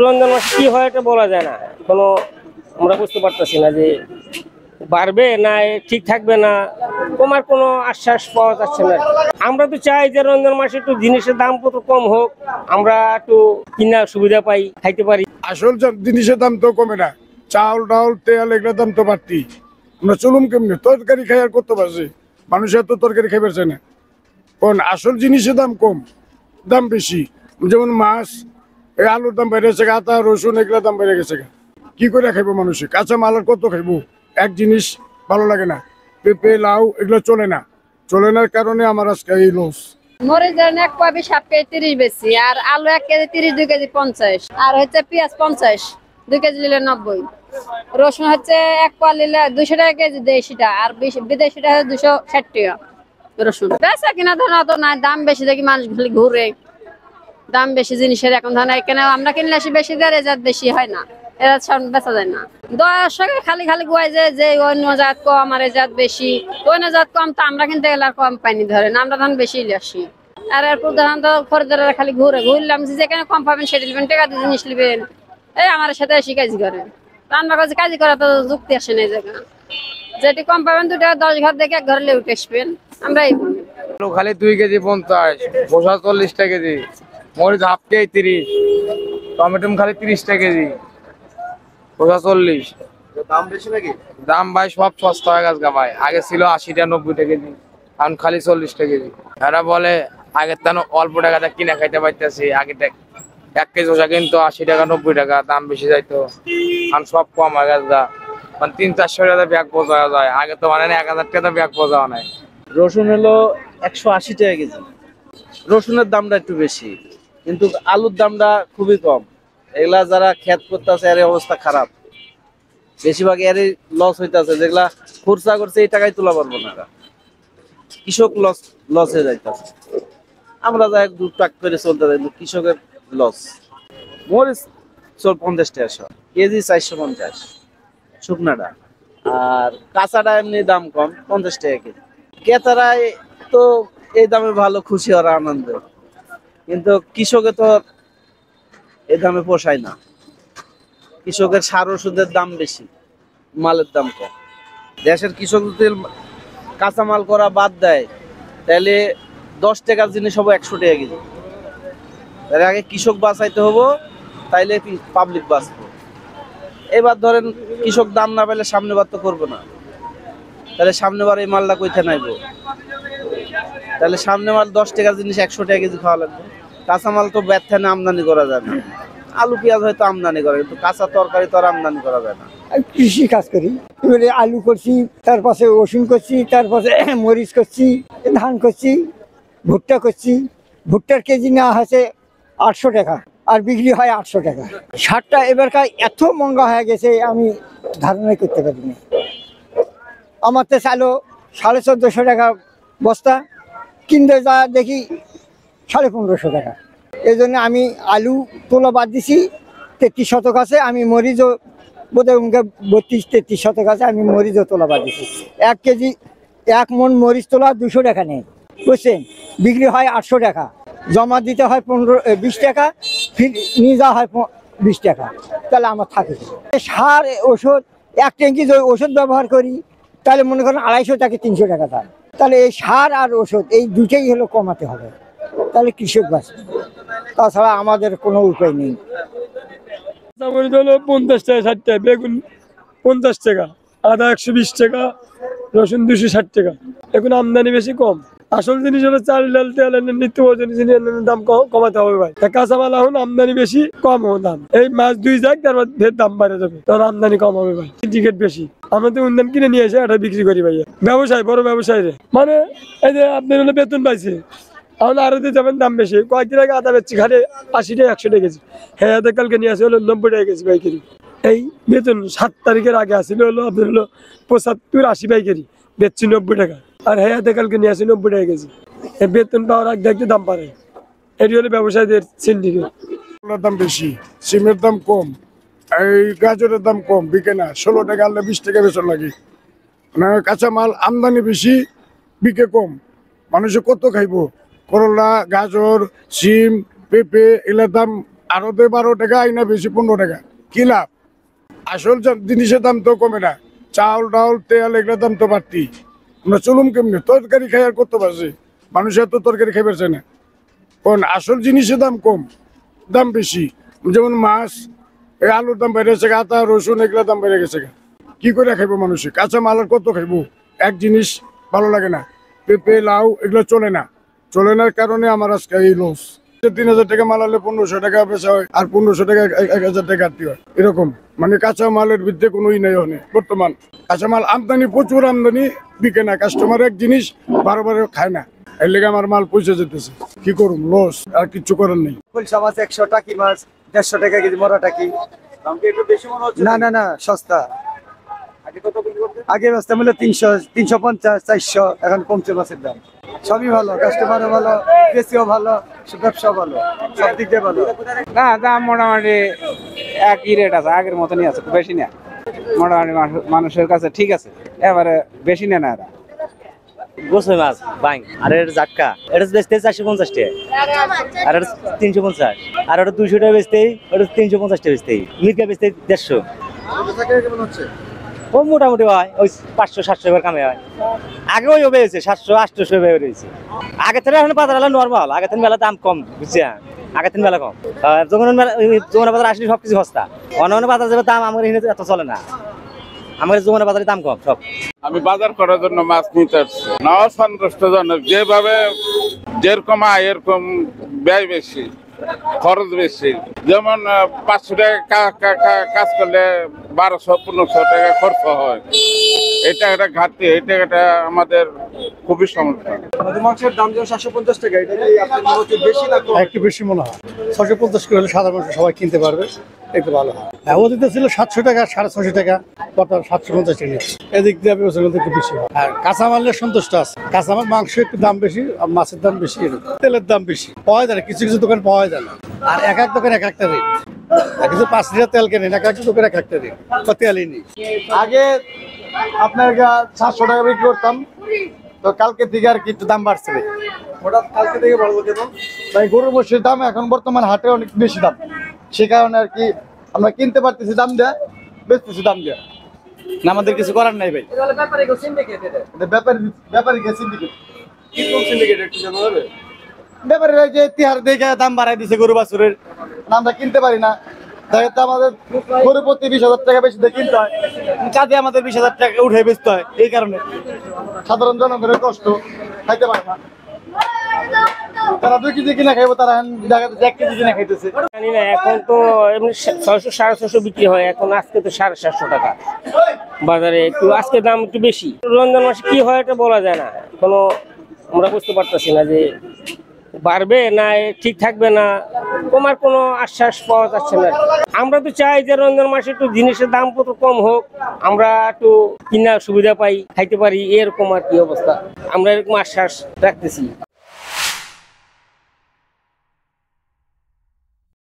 রমজান মাসে কি হয় এটা বলা যায় না, কোনো আমরা বুঝতে পারতেছি না যে বাড়বে না ঠিক থাকবে না, কমার কোনো আশ্বাস পাওয়া যাচ্ছে না। আমরা তো চাই যে রমজান মাসে একটু জিনিসের দাম কত কম হোক, আমরা একটু কিনার সুবিধা পাই, খাইতে পারি। আসল জিনিসের দাম তো কমে না, চাউল ডাউল তেল এগুলোর দাম তো বাড়তি। আমরা চলুম কেমনি, তরকারি খাই আর করতে পারছি, মানুষের তো তরকারি খাই পারছে না। কারণ আসল জিনিসের দাম কম, দাম বেশি। যেমন মাছ, এই আলুর দাম বেড়ে গেছে, আদা রসুন এগুলোর দাম বেড়ে গেছে। কি করে খাইবো মানুষে? কাঁচা মাল আর কত খাইবো? এক জিনিস ভালো লাগে না, পেঁপে লাউ এগুলো চলে না, চলে না কারণে আমার আজকে এই লস। মরিচ ধরেন 1 পা 7 কেজি 30 বেশি, আর আলু 1 কেজি 30, 2 কেজি 50, আর হচ্ছে পেঁয়াজ 50, 2 কেজি নিলে 90। রসুন হচ্ছে 1 পা নিলে 200 টাকা কেজি দেশিটা, আর বিদেশিটা হচ্ছে 260 টাকা রসুন। বেচা কিনা ধরেন অত নাই, দাম বেশি দেখি মানুষ খালি ঘুরে, দাম বেশি জিনিসের। এখন ধরেন এখানে আমরা কিনলে বেশি দেয়, রেজাত বেশি হয় না, এরা সব বেচা যায় না। দর্শকে খালি খালি গুয়াই যে অন্য জাত কম আর জাত বেশি, অন্য জাত কম তো আমরা কিনতে গেলে আর কম পাইনি, ধরেন আমরা ধান বেশি আসি। আর এরপর ধরেন তো খরিদাররা খালি ঘুরলাম, যেখানে কম পাবেন সেটা নেবেন, টাকা দিয়ে জিনিস নেবেন। এই আমার সাথে এসে কাজ করে, রান্না কাজে কাজ করা তো যুক্তি আসে না। এই জায়গা যেটি কম পাবেন 2 টাকা 10 ঘর দেখে 1 ঘরে লেউ আসবেন, আমরা এই খালি 2 কেজি 50, শসা 40 টাকা কেজি, মরিচ হাফ কেজি 30, টমেটো খালি 30 টাকা কেজি, শসা 40। দাম বেশি নাকি? দাম ভাই সব সস্তা হয়ে গেছে ভাই, আগে ছিল 80 টাকা 90 টাকা কেজি, এখন খালি 40 টাকা কেজি। এরা বলে আগের তেন অল্প টাকাটা কিনে খাইতে পারতেছি, আগে 1 কেজি শসা কিন্তু 80 টাকা 90 টাকা, দাম বেশি যাইতো, এখন সব কম হয়ে গেছে। মানে 300-400 টাকা ব্যাগ বোঝা যায়, আগে তো মানে 1000 টাকা ব্যাগ বোঝা নাই। রসুন হলো 180 টাকা কেজি, রসুনের দামটা একটু বেশি, কিন্তু আলুর দামটা খুবই কম। এগুলা যারা ক্ষেত করতেছে এর অবস্থা খারাপ, বেশিরভাগ এরই লস হইতেছে। যেগুলা খরচা করছে এই টাকায় তোলা পারবো না, কৃষক লসে যাইতেছে। আমরা যা 2 টাকা করে চলতে যাই, কৃষকের লস। মরিচ 50 টাকা কেজি, 450 শুকনাটা, আর কাঁচাটা এমনি দাম কম 50 টাকা কেজি। ক্রেতারাই তো এই দামে ভালো খুশি ওরা আনন্দ, কিন্তু কৃষকে তো এই দামে পোষায় না। কৃষকের সার ওষুধের দাম বেশি, মালের দাম কম। দেশের কৃষক যদি কাঁচামাল করা বাদ দেয় তাহলে 10 টাকার জিনিস হবো 100 টাকা কেজি। তাহলে আগে কৃষক বাঁচাইতে হবো, তাইলে পাবলিক বাঁচবো। এবার ধরেন কৃষক দাম না পেলে সামনেবার তো করবো না, তাহলে সামনেবার এই মালটা কইতে নাইবো, তাহলে সামনেবার 10 টাকার জিনিস 100 টাকা কেজি খাওয়া লাগবে। কাঁচামাল তো ব্যর্থানে আমদানি করা যায় না, আলু পেঁয়াজ হয়তো আমদানি করে, কিন্তু কাঁচা তরকারি তো আর আমদানি করা যায় না। কৃষি কাজ করি, এবারে আলু করছি, তার পাশে রসুন করছি, তার পাশে মরিচ করছি, ধান করছি, ভুট্টা করছি। ভুট্টার কেজি নেওয়া হয়েছে 800 টাকা, আর বিক্রি হয় 800 টাকা। সারটা এবারকার এত মহঙ্গা হয়ে গেছে আমি ধারণাই করতে পারিনি। আমার তো চাইলো 1450 টাকা বস্তা, কিনতে যা দেখি 1550 টাকা। এই জন্য আমি আলু তোলা বাদ দিছি, 33 শতক আছে। আমি মরিচও বোধহয় 32-33 শতক আছে, আমি মরিচও তোলা বাদ দিছি। 1 কেজি 1 মন মরিচ তোলা 200 টাকা নেই, বুঝছেন? বিক্রি হয় 800 টাকা, জমা দিতে হয় 20 টাকা, ফির নিয়ে যাওয়া হয় 20 টাকা। তাহলে আমার থাকে সার ওষুধ, 1 ট্যাঙ্কি যদি ওষুধ ব্যবহার করি তাহলে মনে করেন 250 থেকে 300 টাকা দাম। তাহলে এই সার আর ওষুধ এই দুটোই হলো কমাতে হবে, তাহলে কৃষক বাঁচবে, তাছাড়া আমাদের কোনো উপায় নেই। 50 টাকা 60 টাকা, বেগুন 50 টাকা, আদা 120 টাকা, রসুন 260 টাকা। এখন আমদানি বেশি কম। আসল জিনিস হলো চাল ডাল তেল, নিত্য প্রয়োজনীয় জিনিসের দাম কমাতে হবে ভাই। কাঁচা মাল এখন আমদানি বেশি, কম হবে দাম। এই মাছ 2 যাক, তারপর দাম বাড়ে যাবে, তখন আমদানি কম হবে ভাই। টিকিট বেশি, আমরা তো উন্নয়ন কিনে নিয়ে এসে এটা বিক্রি করি ভাই। ব্যবসায়, বড় ব্যবসায়ী মানে এই যে আপনার হলো বেতন পাইছে, এখন আরো যাবেন দাম বেশি। কয়েকদিন আগে আদা বেচছি ঘাটে 80 টাকা 100 টাকা কেজি, হ্যাঁ কালকে নিয়ে আসে হলো 90 টাকা কেজি পাইকারি। এই বেতন 7 তারিখের আগে আসলে হলো আপনার হলো 75-80 পাইকারি, বেচছি 90 টাকা, আর হ্যাঁ কালকে নিয়ে আসে 90 টাকা কেজি। এই বেতন পাওয়ার আগে দেখতে দাম পারে, এটি হলো ব্যবসায়ীদের সিন্ডিকেট। দাম বেশি, সিমের দাম কম, এই গাজরের দাম কম, বিকে না। 16 টাকা আনলে 20 টাকা বেচন লাগে। মানে কাঁচা মাল আমদানি বেশি, বিকে কম। মানুষে কত খাইবো? করলা, গাজর, সিম, পেঁপে এগুলোর দাম আরতে 12 টাকা, আইনা বেশি 15 টাকা, কি লাভ? আসল জিনিসের দাম তো কমে না, চাউল ডাউল তেল এগুলোর দাম তো বাড়তি। আমরা চলুম কেমনি? তরকারি খাই আর করতে পারছি, মানুষ এত তরকারি খাই পারছে না। কারণ আসল জিনিসের দাম কম, দাম বেশি। যেমন মাছ, এই আলুর দাম বেড়ে গেছে, আদা রসুন এগুলোর দাম বেড়ে গেছে। কি করে খাইবো মানুষে? কাঁচা মাল আর কত খাইবো? এক জিনিস ভালো লাগে না, পেঁপে লাউ এগুলো চলে না। চলে না কারণে আমার আজকে এই লস। 3000 টাকা মাল আনলে 1500 টাকা বেচা হয়, আর 1500 টাকা 1000 টাকা কাটতে হয়। এরকম মানে কাঁচা মালের বিরুদ্ধে কোনো ই নেই বর্তমান। কাঁচা মাল আমদানি, প্রচুর আমদানি, বিকে না। কাস্টমার এক জিনিস বারবার খায় না, এর লেগে আমার মাল পয়সা যেতেছে। কি করুম? লস, আর কিচ্ছু করার নেই। কুলসা মাছ 100 টাকি মাছ 150 টাকা কেজি, মরা টাকি। না না না, সস্তা। আগে ব্যবস্থা মূল্য 300, 350, 400, এখন কমছে মাছের দাম। সবই ভালো, কাস্টমারও ভালো, বেশিও ভালো, ব্যবসা ভালো, সব দিক দিয়ে ভালো। না, দাম মোটামুটি একই রেট আছে, আগের মতনই আছে, খুব বেশি না। মোটামুটি মানুষের কাছে ঠিক আছে, এবারে বেশি নেয় না এরা। গোসই মাছ বাইং, আর এর জাটকা এটা বেচতে 450 টাকা, আর এটা 350, আর ওটা 200 টাকা বেচতেই, ওটা 350 টাকা বেচতেই, মির্গা বেচতে 150। কেমন হচ্ছে? ও মোটামুটি হয় ওই 500-700 এবার কামে হয়। আগে ওই হয়েছে 700-800 এবার হয়েছে। আগে থেকে এখন বাজার হলো নর্মাল, আগে থেকে মেলা দাম কম, বুঝছেন? আগে থেকে মেলা কম। যখন যমুনা বাজার আসলে সবকিছু সস্তা, অন্য বাজার যাবে দাম আমার এখানে এত চলে না। আমার যমুনা বাজারে দাম কম সব। আমি বাজার করার জন্য মাছ নিতে আসছি, নাও সন্তুষ্টজনক। যেভাবে যেরকম আয় এরকম ব্যয় বেশি, খরচ বেশি। যেমন 500 টাকা কাজ করলে 1200-1500 টাকা খরচ হয়। এটা একটা ঘাটতি, এটা একটা আমাদের খুবই সমস্যা। মাছের দাম যেমন 750 টাকা, এটা কি আপনার মনে হচ্ছে বেশি না কম? একটু বেশি মনে হয়। 650 করে হলে সাধারণ মানুষ সবাই কিনতে পারবে, একটু ভালো হয়। হ্যাঁ, ওদিকে ছিল 700 টাকা, 650 টাকা, বর্তমান 750 টাকা। এদিক দিয়ে একটু বেশি হয়। আর কাঁচামালের সন্তুষ্ট আছে। কাঁচামাল মাংস একটু দাম বেশি, আর মাছের দাম বেশি, তেলের দাম বেশি। পাওয়া যায় না, কিছু কিছু দোকান পাওয়া যায় না। আর এক এক দোকান এক একটা রেট। কিছু 5 লিটার তেল কেনেন, এক এক দোকান এক একটা রেট, তেলই নেই। আগে আপনার 700 টাকা বিক্রি করতাম, তো কালকে থেকে আর কি একটু দাম বাড়ছে। হঠাৎ কালকে থেকে বাড়বো কেন? তাই গরুর মোষের দাম এখন বর্তমান হাটে অনেক বেশি দাম, সে কারণে আর কি আমরা কিনতে পারতেছি দাম দেয়া, বেচতেছি দাম দেয়া। না, আমাদের কিছু করার নাই ভাই। ব্যাপারীরা যে তিহার দেখে দাম বাড়াই দিছে গরু বাছুরের, আমরা কিনতে পারি না। তাই তো আমাদের গরু প্রতি 20,000 টাকা বেশি দিয়ে কিনতে হয়, কাজে আমাদের 20,000 টাকা উঠে বেচতে হয়। এই কারণে সাধারণ জনগণের কষ্ট, খাইতে পারে না। তারা 2 কেজি কিনা খাইবো, তারা দেখা যাচ্ছে 1 কেজি কিনা খাইতেছে। জানি না, এখন তো এমনি 600-650 বিক্রি হয়, এখন আজকে তো 750 টাকা বাজারে। একটু আজকে দাম একটু বেশি। রমজান মাসে কি হয় এটা বলা যায় না, কোনো আমরা বুঝতে পারতেছি না যে বাড়বে না ঠিক থাকবে না, কমার কোনো আশ্বাস পাওয়া যাচ্ছে না। আমরা তো চাই যে রমজান মাসে একটু জিনিসের দাম কত কম হোক, আমরা একটু কিনা সুবিধা পাই, খাইতে পারি, এরকম আর কি অবস্থা। আমরা এরকম আশ্বাস রাখতেছি।